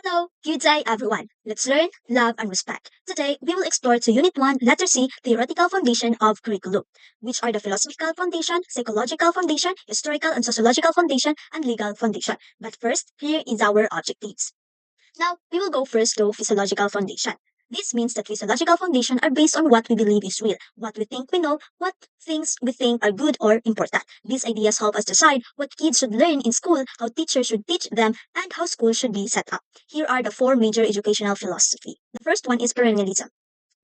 Hello, good day everyone. Let's learn, love, and respect. Today, we will explore to Unit 1, Letter C, Theoretical Foundation of Curriculum, which are the Philosophical Foundation, Psychological Foundation, Historical and Sociological Foundation, and Legal Foundation. But first, here is our objectives. Now, we will go first to Physiological Foundation. This means that physiological foundation are based on what we believe is real, what we think we know, what things we think are good or important. These ideas help us decide what kids should learn in school, how teachers should teach them, and how schools should be set up. Here are the four major educational philosophy. The first one is perennialism.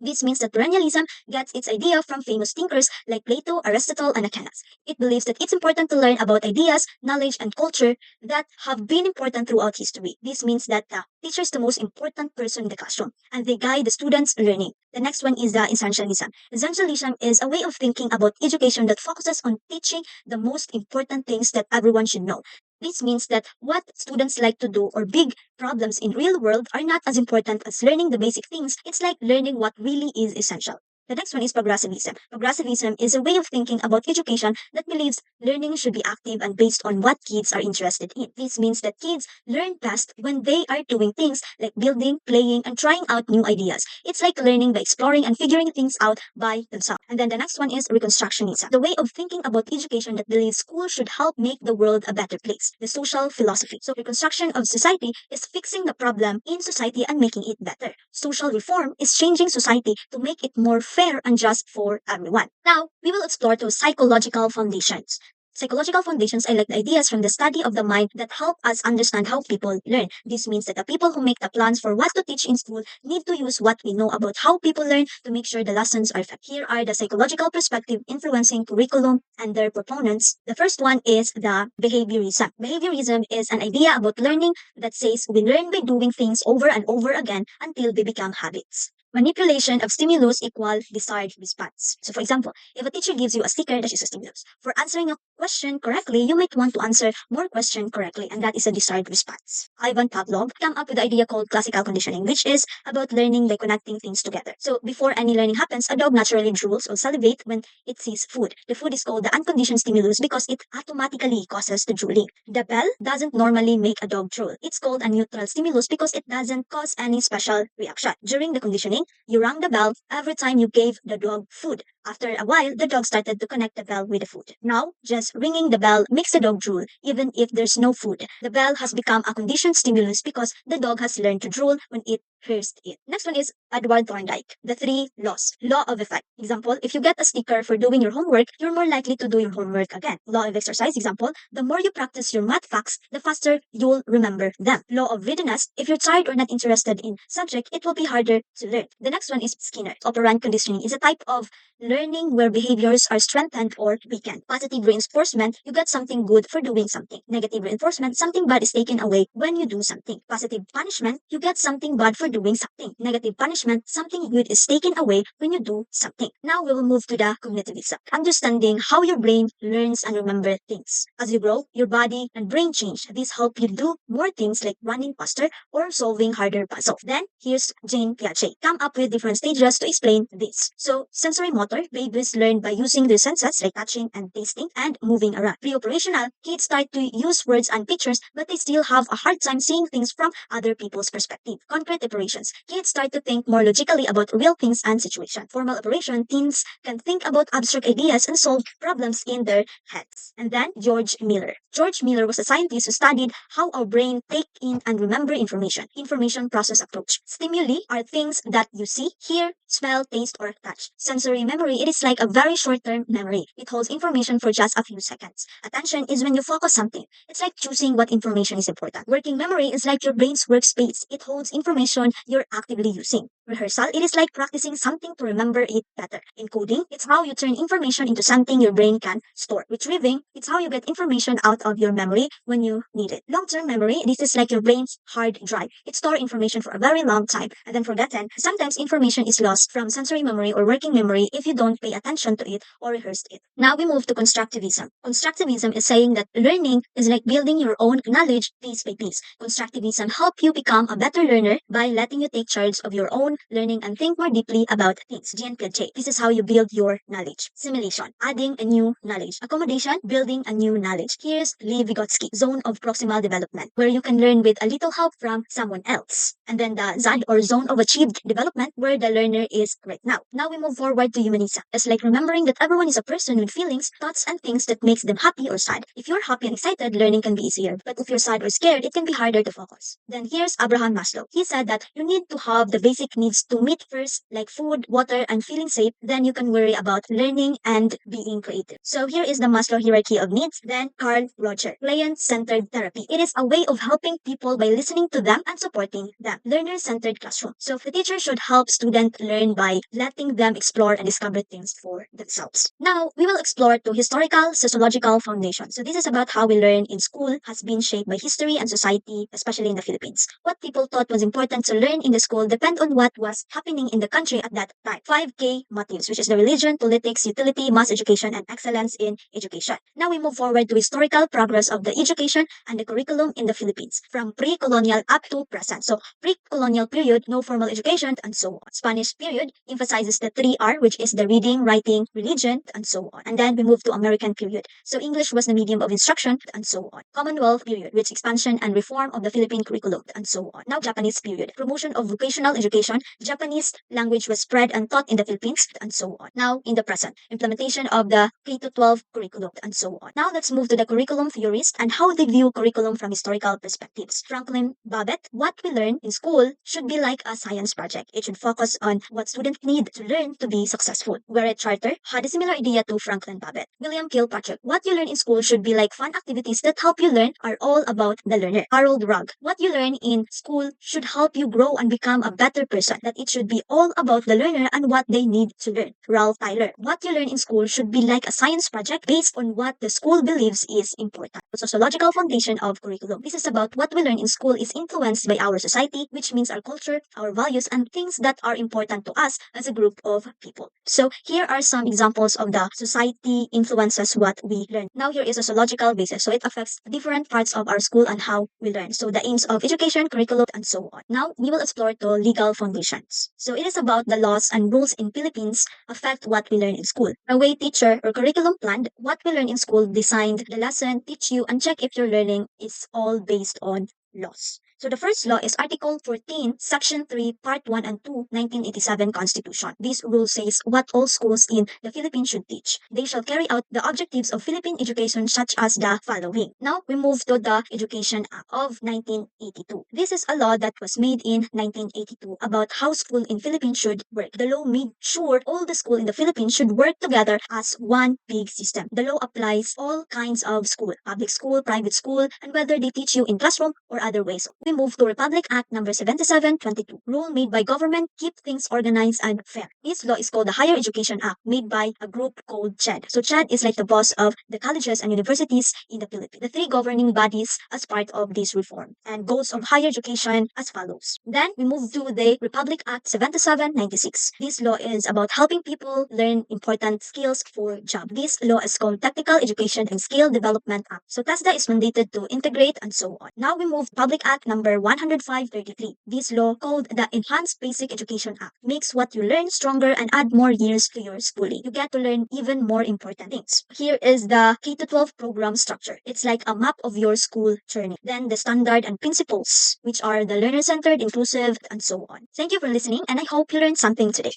This means that perennialism gets its idea from famous thinkers like Plato, Aristotle, and Aquinas. It believes that it's important to learn about ideas, knowledge, and culture that have been important throughout history. This means that the teacher is the most important person in the classroom, and they guide the students' learning. The next one is the essentialism. Essentialism is a way of thinking about education that focuses on teaching the most important things that everyone should know. This means that what students like to do or big problems in real world are not as important as learning the basic things. It's like learning what really is essential. The next one is progressivism. Progressivism is a way of thinking about education that believes learning should be active and based on what kids are interested in. This means that kids learn best when they are doing things like building, playing, and trying out new ideas. It's like learning by exploring and figuring things out by themselves. And then the next one is reconstructionism, the way of thinking about education that believes school should help make the world a better place. The social philosophy. So reconstruction of society is fixing the problem in society and making it better. Social reform is changing society to make it more fair and just for everyone. Now, we will explore those psychological foundations. Psychological foundations are like the ideas from the study of the mind that help us understand how people learn. This means that the people who make the plans for what to teach in school need to use what we know about how people learn to make sure the lessons are effective. Here are the psychological perspective influencing curriculum and their proponents. The first one is the behaviorism. Behaviorism is an idea about learning that says we learn by doing things over and over again until they become habits. Manipulation of stimulus equal desired response. So for example, if a teacher gives you a sticker, that is a stimulus. For answering a question correctly, you might want to answer more questions correctly, and that is a desired response. Ivan Pavlov came up with the idea called classical conditioning, which is about learning by connecting things together. So before any learning happens, a dog naturally drools or salivate when it sees food. The food is called the unconditioned stimulus because it automatically causes the drooling. The bell doesn't normally make a dog drool. It's called a neutral stimulus because it doesn't cause any special reaction. During the conditioning, you rang the bell every time you gave the dog food. After a while, the dog started to connect the bell with the food. Now, just ringing the bell makes the dog drool, even if there's no food. The bell has become a conditioned stimulus because the dog has learned to drool when it hears it. Next one is Edward Thorndike, the three laws. Law of effect. Example, if you get a sticker for doing your homework, you're more likely to do your homework again. Law of exercise. Example, the more you practice your math facts, the faster you'll remember them. Law of readiness. If you're tired or not interested in subject, it will be harder to learn. The next one is Skinner. Operant conditioning is a type of learning where behaviors are strengthened or weakened. Positive reinforcement, you get something good for doing something. Negative reinforcement, something bad is taken away when you do something. Positive punishment, you get something bad for doing something. Negative punishment, something good is taken away when you do something. Now we will move to the cognitivism. Understanding how your brain learns and remembers things. As you grow, your body and brain change. These help you do more things like running faster or solving harder puzzles. Then, here's Jane Piaget. Come up with different stages to explain this. So, sensory motor, babies learn by using their senses like touching and tasting and moving around. Pre-operational, kids start to use words and pictures, but they still have a hard time seeing things from other people's perspective. Concrete operations, kids start to think more logically about real things and situations. Formal operation, teens can think about abstract ideas and solve problems in their heads. And then George Miller. George Miller was a scientist who studied how our brain take in and remember information. Information process approach. Stimuli are things that you see, hear, smell, taste, or touch. Sensory memory, it is like a very short-term memory. It holds information for just a few seconds. Attention is when you focus something. It's like choosing what information is important. Working memory is like your brain's workspace. It holds information you're actively using. Rehearsal, it is like practicing something to remember it better. Encoding, it's how you turn information into something your brain can store. Retrieving, it's how you get information out of your memory when you need it. Long-term memory, this is like your brain's hard drive. It stores information for a very long time and then forgotten. Sometimes information is lost from sensory memory or working memory if you don't pay attention to it or rehearse it. Now we move to constructivism. Constructivism is saying that learning is like building your own knowledge piece by piece. Constructivism helps you become a better learner by letting you take charge of your own own learning and think more deeply about things. GNPLJ. This is how you build your knowledge. Simulation. Adding a new knowledge. Accommodation. Building a new knowledge. Here's Lee Vygotsky. Zone of proximal development, where you can learn with a little help from someone else. And then the ZAD or zone of achieved development, where the learner is right now. Now we move forward to Humanisa. It's like remembering that everyone is a person with feelings, thoughts, and things that makes them happy or sad. If you're happy and excited, learning can be easier. But if you're sad or scared, it can be harder to focus. Then here's Abraham Maslow. He said that you need to have the basic needs to meet first, like food, water, and feeling safe. Then you can worry about learning and being creative. So here is the Maslow hierarchy of needs. Then Carl Roger. Client-centered therapy. It is a way of helping people by listening to them and supporting them. Learner-centered classroom. So the teacher should help students learn by letting them explore and discover things for themselves. Now, we will explore to historical-sociological foundations. So this is about how we learn in school has been shaped by history and society, especially in the Philippines. What people thought was important to learn in the school depend on what was happening in the country at that time. 5K motives, which is the religion, politics, utility, mass education, and excellence in education. Now we move forward to historical progress of the education and the curriculum in the Philippines, from pre-colonial up to present. So pre-colonial period, no formal education, and so on. Spanish period emphasizes the 3R, which is the reading, writing, religion, and so on. And then we move to American period. So English was the medium of instruction, and so on. Commonwealth period, which expansion and reform of the Philippine curriculum, and so on. Now Japanese period, promotion of vocational education, Japanese language was spread and taught in the Philippines, and so on. Now in the present, implementation of the K-12 curriculum, and so on. Now let's move to the curriculum theorists and how they view curriculum from historical perspectives. Franklin Babbitt, what we learn in school should be like a science project. It should focus on what students need to learn to be successful. Garrett Charter had a similar idea to Franklin Babbitt. William Kilpatrick, what you learn in school should be like fun activities that help you learn are all about the learner. Harold Rugg, what you learn in school should help you grow and become a better person. That it should be all about the learner and what they need to learn. Ralph Tyler, what you learn in school should be like a science project based on what the school believes is important. The sociological foundation of curriculum. This is about what we learn in school is influenced by our society, which means our culture, our values, and things that are important to us as a group of people. So here are some examples of the society influences what we learn. Now here is a sociological basis. So it affects different parts of our school and how we learn. So the aims of education, curriculum, and so on. Now we will explore the legal foundations. So it is about the laws and rules in Philippines affect what we learn in school. The way teacher or curriculum planned what we learn in school designed the lesson, teach you, and check if your learning is all based on laws. So the first law is Article 14, Section 3, Part 1 and 2, 1987 Constitution. This rule says what all schools in the Philippines should teach. They shall carry out the objectives of Philippine education such as the following. Now we move to the Education Act of 1982. This is a law that was made in 1982 about how school in Philippines should work. The law made sure all the school in the Philippines should work together as one big system. The law applies all kinds of school, public school, private school, and whether they teach you in classroom or other ways. We move to Republic Act number 7722, rule made by government, keep things organized and fair. This law is called the Higher Education Act, made by a group called CHED. So CHED is like the boss of the colleges and universities in the Philippines. The three governing bodies as part of this reform and goals of higher education as follows. Then we move to the Republic Act 7796. This law is about helping people learn important skills for job. This law is called Technical Education and Skill Development Act. So TESDA is mandated to integrate and so on. Now we move Public Act number 10533. This law, called the Enhanced Basic Education Act, makes what you learn stronger and add more years to your schooling. You get to learn even more important things. Here is the K-12 program structure. It's like a map of your school journey. Then the standard and principles, which are the learner-centered, inclusive, and so on. Thank you for listening, and I hope you learned something today.